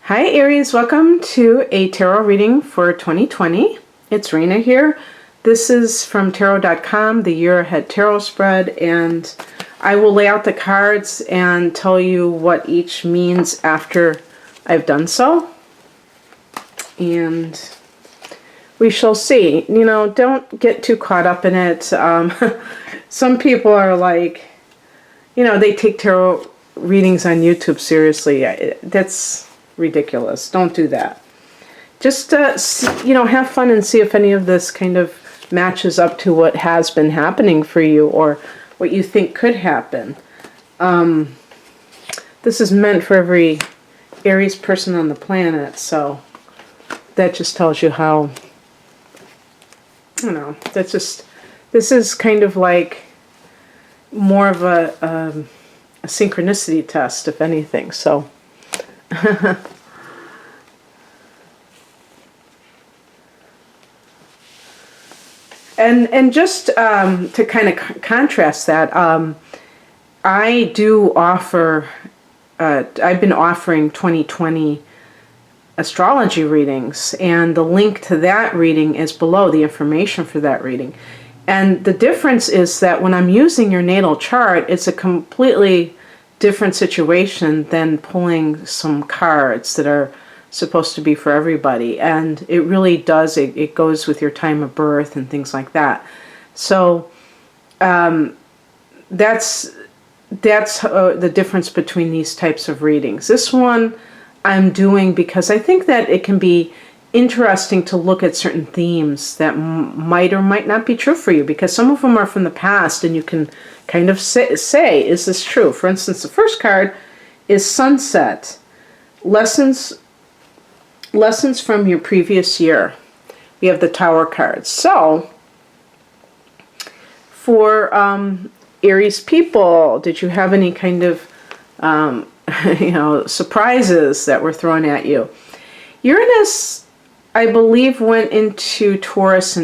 Hi Aries, welcome to a tarot reading for 2020. It's Rena here. This is from tarot.com, the year ahead tarot spread, and I will lay out the cards and tell you what each means after I've done so. And we shall see. You know, don't get too caught up in it. Some people are like, you know, they take tarot readings on YouTube seriously. That's ridiculous. Don't do that. Just, you know, have fun and see if any of this kind of matches up to what has been happening for you or what you think could happen. This is meant for every Aries person on the planet, so that just tells you how, you know, that's just, this is kind of like more of a synchronicity test, if anything, so. And just to kind of contrast that, I do offer, I've been offering 2020 astrology readings, and the link to that reading is below, the information for that reading. And the difference is that when I'm using your natal chart, it's a completely different situation than pulling some cards that are supposed to be for everybody. And it really does, it goes with your time of birth and things like that. So that's the difference between these types of readings. This one I'm doing because I think that it can be interesting to look at certain themes that might or might not be true for you, because some of them are from the past and you can kind of say, is this true? For instance, the first card is Sunset, lessons from your previous year. We have the Tower card. So for Aries people, did you have any kind of you know, surprises that were thrown at you? Uranus, I believe, went into Taurus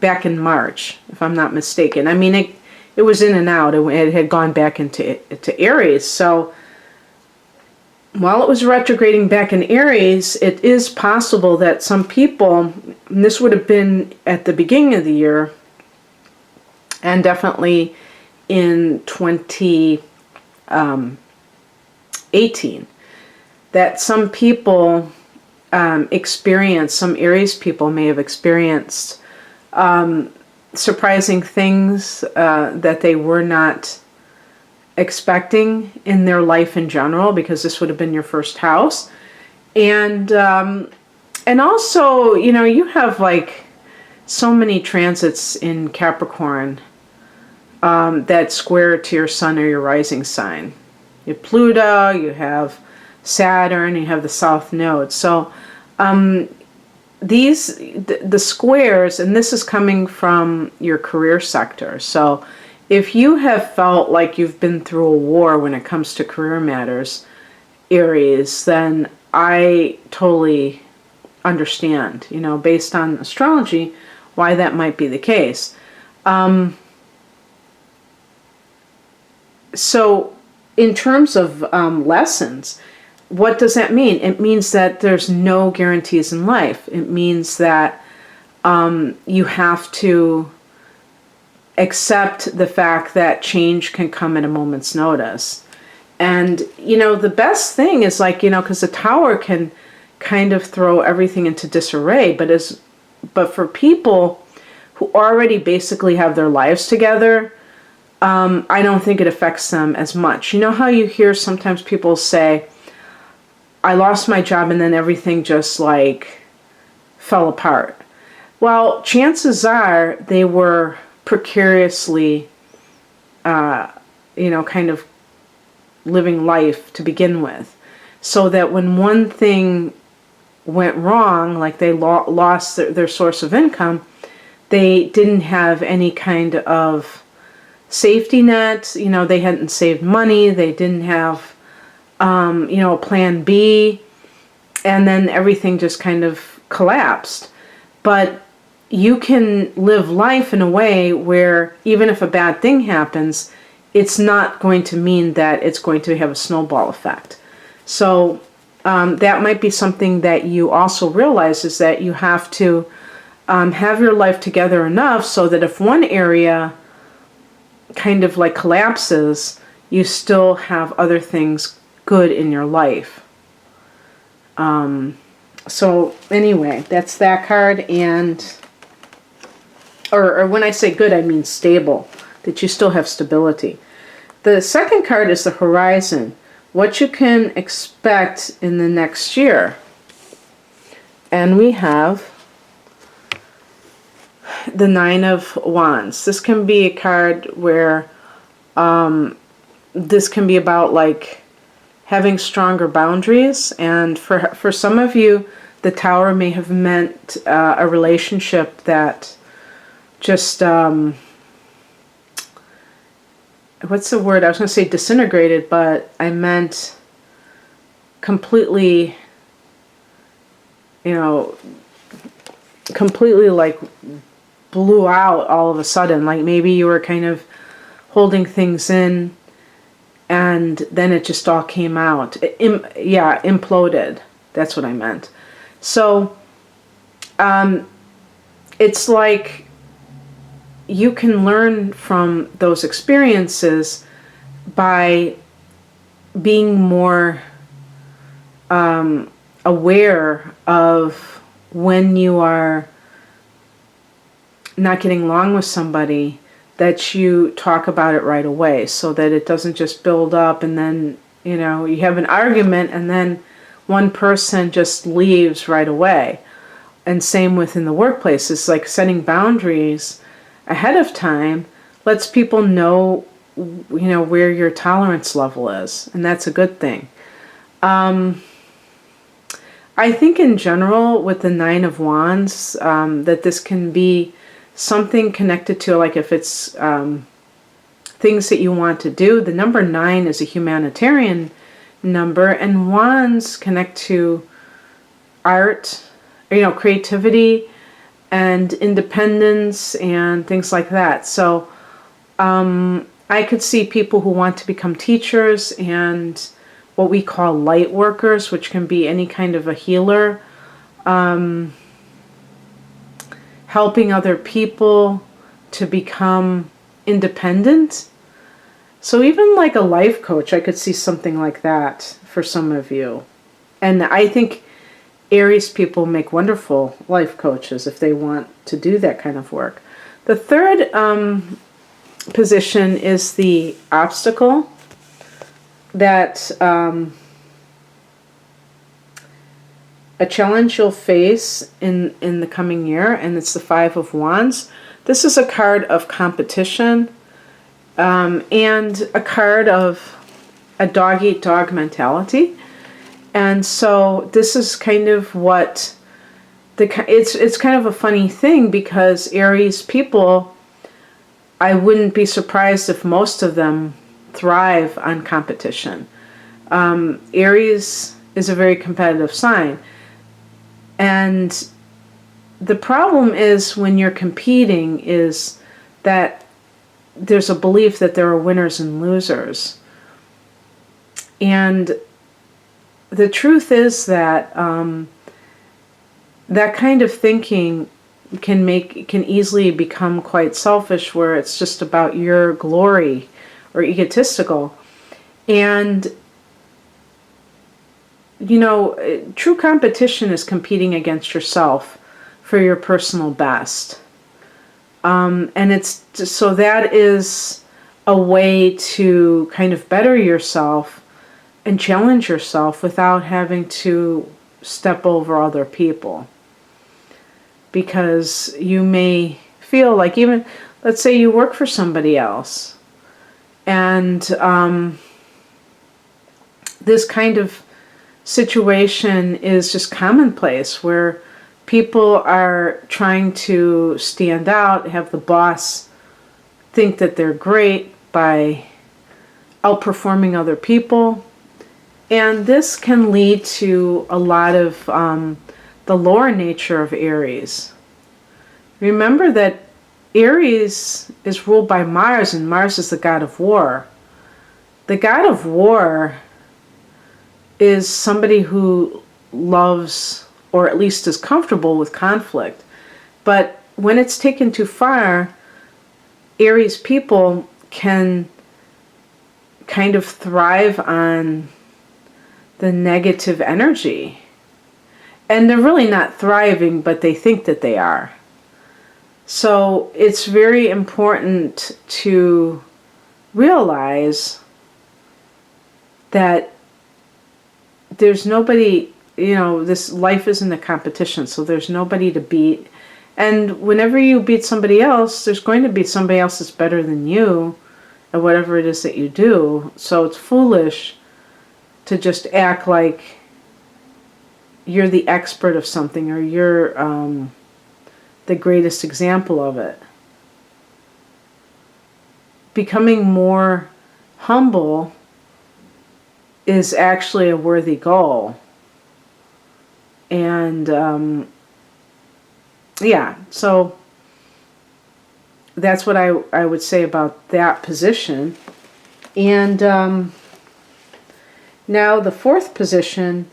back in March, if I'm not mistaken. I mean, it was in and out. It had gone back into Aries. So while it was retrograding back in Aries, it is possible that some people, and this would have been at the beginning of the year, and definitely in 2018, that some people some Aries people may have experienced surprising things that they were not expecting in their life in general, because this would have been your first house. And also, you know, you have like so many transits in Capricorn that square to your sun or your rising sign. You have Pluto, you have Saturn, you have the South Node. So the squares, and this is coming from your career sector. So if you have felt like you've been through a war when it comes to career matters, Aries, then I totally understand, you know, based on astrology, why that might be the case. So in terms of lessons, what does that mean? It means that there's no guarantees in life. It means that you have to accept the fact that change can come at a moment's notice. And, you know, the best thing is, like, you know, because the Tower can kind of throw everything into disarray, but for people who already basically have their lives together, I don't think it affects them as much. You know how you hear sometimes people say, I lost my job and then everything just like fell apart. Well, chances are they were precariously, you know, kind of living life to begin with. So that when one thing went wrong, like they lost their source of income, they didn't have any kind of safety net. You know, they hadn't saved money. They didn't have, you know, a plan B. And then everything just kind of collapsed. But you can live life in a way where even if a bad thing happens, it's not going to mean that it's going to have a snowball effect. So that might be something that you also realize, is that you have to have your life together enough so that if one area kind of like collapses, you still have other things good in your life. So anyway, that's that card. And or when I say good, I mean stable, that you still have stability. The second card is the horizon, what you can expect in the next year. And we have the Nine of Wands. This can be a card where this can be about like having stronger boundaries. And for some of you, the Tower may have meant a relationship that just, what's the word? I was going to say disintegrated, but I meant completely, completely like blew out all of a sudden. Like maybe you were kind of holding things in and then it just all came out. Imploded. That's what I meant. So it's like you can learn from those experiences by being more aware of when you are not getting along with somebody, that you talk about it right away so that it doesn't just build up and then, you have an argument and then one person just leaves right away. And same within the workplace. It's like setting boundaries ahead of time lets people know, where your tolerance level is. And that's a good thing. I think in general with the Nine of Wands, that this can be something connected to, like if it's things that you want to do. The number 9 is a humanitarian number, and wands connect to art, creativity and independence and things like that. So I could see people who want to become teachers and what we call light workers, which can be any kind of a healer, helping other people to become independent. So even like a life coach, I could see something like that for some of you. And I think Aries people make wonderful life coaches if they want to do that kind of work. The third position is the obstacle, that a challenge you'll face in the coming year, and it's the Five of Wands. This is a card of competition and a card of a dog-eat-dog mentality. And so this is kind of what it's kind of a funny thing, because Aries people, I wouldn't be surprised if most of them thrive on competition. Aries is a very competitive sign. And the problem is when you're competing is that there's a belief that there are winners and losers. And the truth is that that kind of thinking can easily become quite selfish, where it's just about your glory or egotistical. And true competition is competing against yourself for your personal best. And it's so that is a way to kind of better yourself and challenge yourself without having to step over other people. Because you may feel like, even, let's say you work for somebody else, and this kind of situation is just commonplace, where people are trying to stand out, have the boss think that they're great by outperforming other people. And this can lead to a lot of the lower nature of Aries. Remember that Aries is ruled by Mars, and Mars is the god of war. The god of war is somebody who loves, or at least is comfortable with, conflict. But when it's taken too far, Aries people can kind of thrive on the negative energy. And they're really not thriving, but they think that they are. So it's very important to realize that there's nobody, this life isn't a competition, so there's nobody to beat. And whenever you beat somebody else, there's going to be somebody else that's better than you at whatever it is that you do. So it's foolish to just act like you're the expert of something, or you're the greatest example of it. Becoming more humble is actually a worthy goal. And yeah, so that's what I would say about that position. And now the fourth position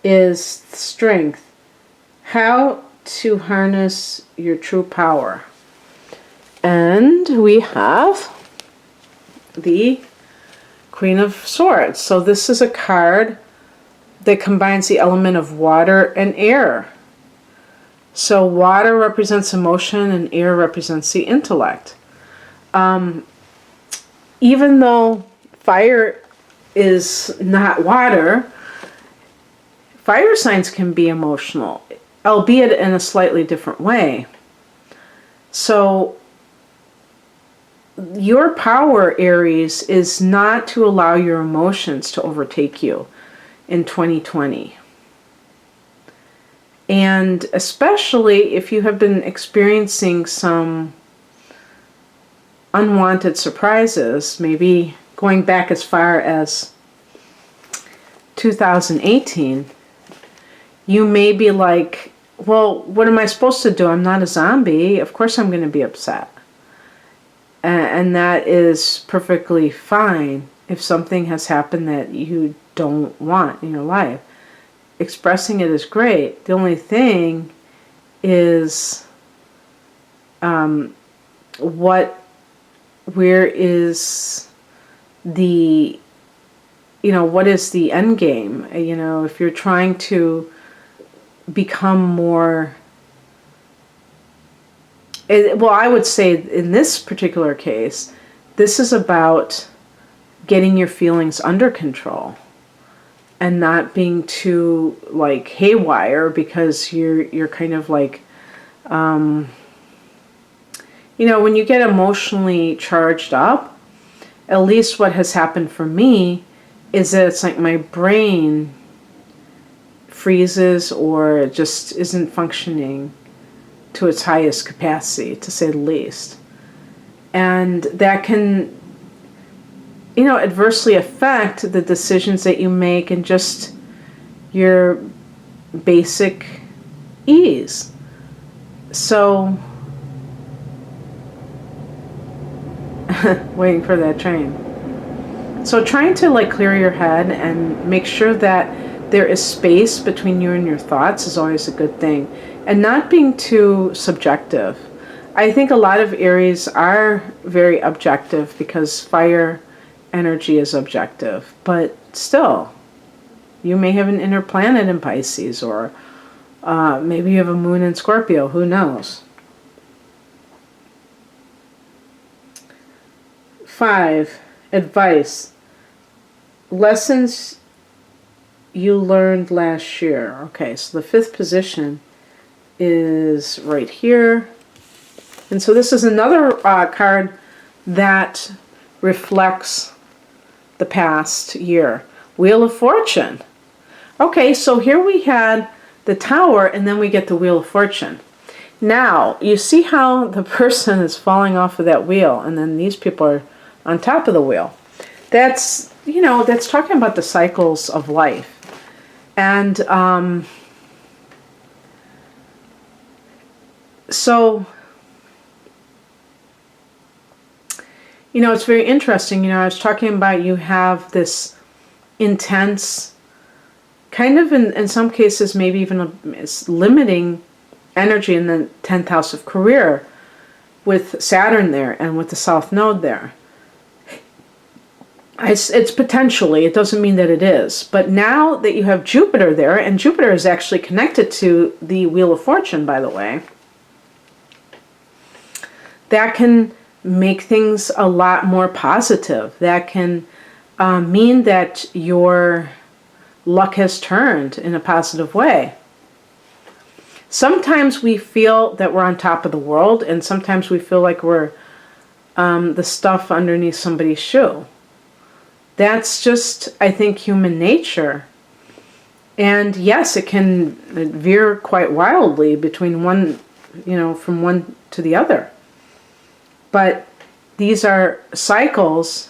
is strength. How to harness your true power. And we have the Queen of Swords. So this is a card that combines the element of water and air. So water represents emotion and air represents the intellect. Even though fire is not water, fire signs can be emotional, albeit in a slightly different way. So your power, Aries, is not to allow your emotions to overtake you in 2020. And especially if you have been experiencing some unwanted surprises, maybe going back as far as 2018, you may be like, well, what am I supposed to do? I'm not a zombie. Of course I'm going to be upset. And that is perfectly fine if something has happened that you don't want in your life. Expressing it is great. The only thing is where is the, what is the end game? If you're trying to become more, well, I would say in this particular case, this is about getting your feelings under control and not being too like haywire, because you're kind of like, when you get emotionally charged up, at least what has happened for me is that it's like my brain freezes or just isn't functioning to its highest capacity, to say the least. And that can, adversely affect the decisions that you make and just your basic ease. So, waiting for that train. So trying to clear your head and make sure that there is space between you and your thoughts is always a good thing. And not being too subjective. I think a lot of Aries are very objective because fire energy is objective. But still, you may have an inner planet in Pisces, or maybe you have a moon in Scorpio. Who knows? 5. Advice. Lessons you learned last year. Okay, so the 5th position is right here. And so this is another card that reflects the past year. Wheel of Fortune. Okay, so here we had the Tower, and then we get the Wheel of Fortune. Now, you see how the person is falling off of that wheel, and then these people are on top of the wheel. That's, that's talking about the cycles of life. And so, it's very interesting. I was talking about you have this intense kind of in some cases maybe even is limiting energy in the 10th house of career with Saturn there and with the South Node there. It's potentially, it doesn't mean that it is. But now that you have Jupiter there, and Jupiter is actually connected to the Wheel of Fortune, by the way, that can make things a lot more positive. That can mean that your luck has turned in a positive way. Sometimes we feel that we're on top of the world, and sometimes we feel like we're the stuff underneath somebody's shoe. That's just, I think, human nature. And yes, it can veer quite wildly between one, from one to the other. But these are cycles,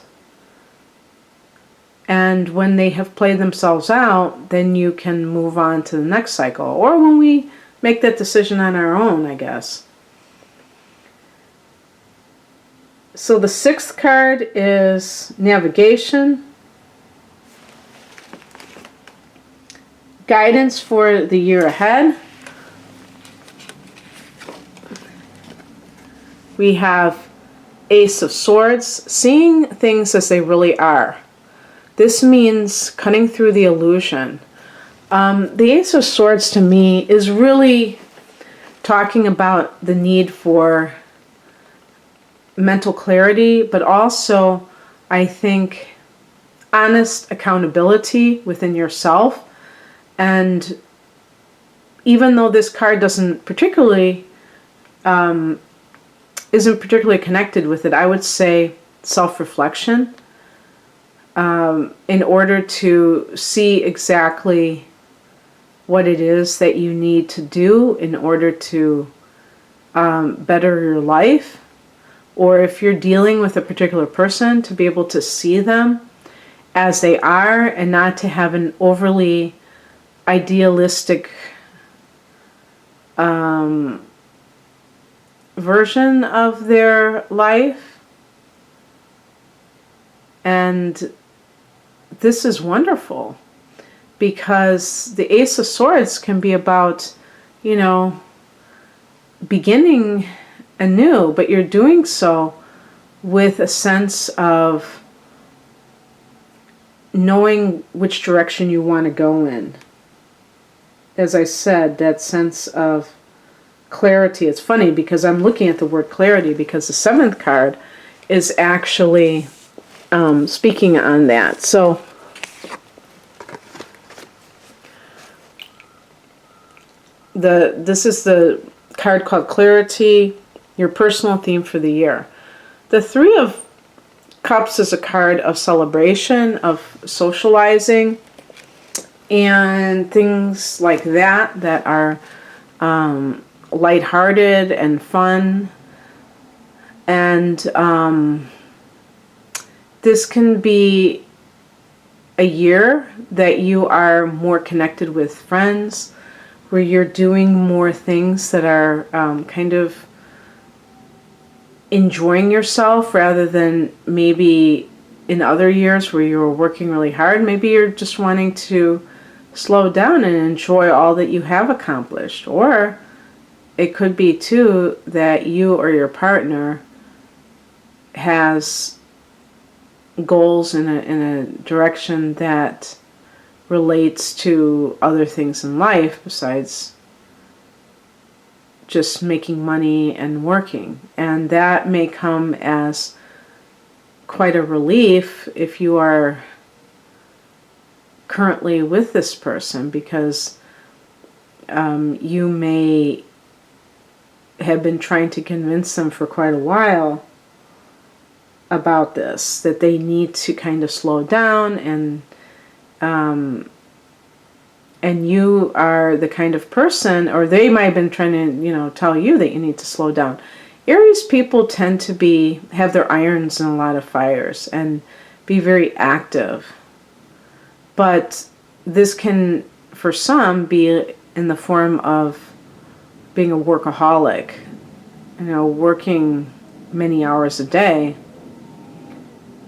and when they have played themselves out, then you can move on to the next cycle. Or when we make that decision on our own, I guess. So the 6th card is navigation. Guidance for the year ahead. We have Ace of Swords, seeing things as they really are. This means cutting through the illusion. The Ace of Swords to me is really talking about the need for mental clarity, but also, I think, honest accountability within yourself. And even though this card isn't particularly connected with it, I would say self-reflection, in order to see exactly what it is that you need to do in order to better your life. Or if you're dealing with a particular person, to be able to see them as they are and not to have an overly idealistic version of their life. And this is wonderful, because the Ace of Swords can be about, beginning anew, but you're doing so with a sense of knowing which direction you want to go in. As I said, that sense of clarity. It's funny because I'm looking at the word clarity, because the 7th card is actually speaking on that. So this is the card called Clarity, your personal theme for the year. The 3 of Cups is a card of celebration, of socializing, and things like that are lighthearted and fun. And this can be a year that you are more connected with friends, where you're doing more things that are kind of enjoying yourself, rather than maybe in other years where you were working really hard. Maybe you're just wanting to slow down and enjoy all that you have accomplished. Or it could be too that you or your partner has goals in a direction that relates to other things in life besides just making money and working. And that may come as quite a relief if you are currently with this person, because you may have been trying to convince them for quite a while about this, that they need to kind of slow down, and you are the kind of person, or they might have been trying to, tell you that you need to slow down. Aries people tend to have their irons in a lot of fires and be very active. But this can, for some, be in the form of being a workaholic, working many hours a day.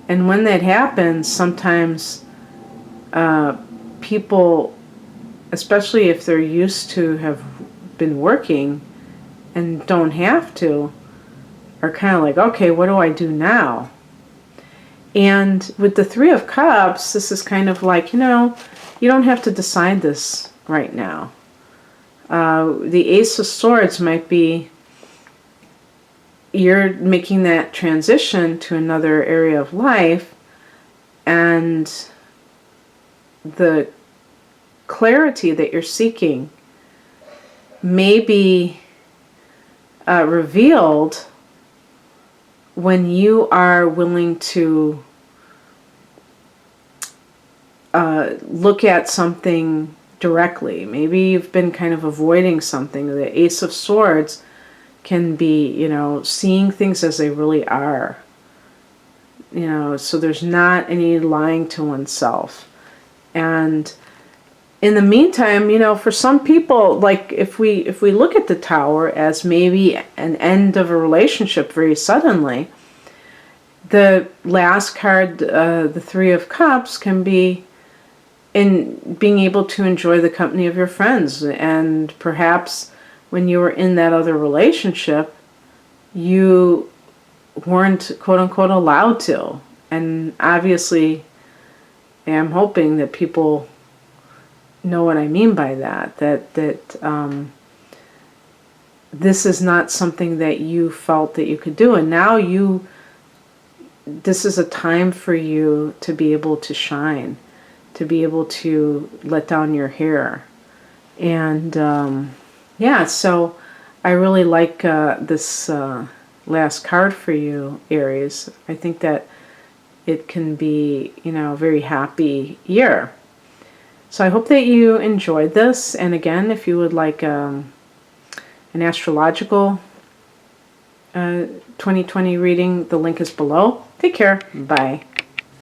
And when that happens, sometimes people especially if they're used to have been working and don't have to, are kind of like, okay, what do I do now? And with the Three of Cups, this is kind of like, you don't have to decide this right now. The Ace of Swords might be you're making that transition to another area of life, and the clarity that you're seeking may be revealed when you are willing to look at something directly. Maybe you've been kind of avoiding something. The Ace of Swords can be, seeing things as they really are. So there's not any lying to oneself. And in the meantime, for some people, like if we look at the Tower as maybe an end of a relationship very suddenly, the last card, the Three of Cups, can be in being able to enjoy the company of your friends. And perhaps when you were in that other relationship, you weren't, quote unquote, allowed to. And obviously, I'm hoping that people know what I mean by that. That this is not something that you felt that you could do. And now this is a time for you to be able to shine, to be able to let down your hair. And yeah, so I really like this last card for you, Aries. I think that it can be, a very happy year. So I hope that you enjoyed this. And again, if you would like an astrological 2020 reading, the link is below. Take care. Bye.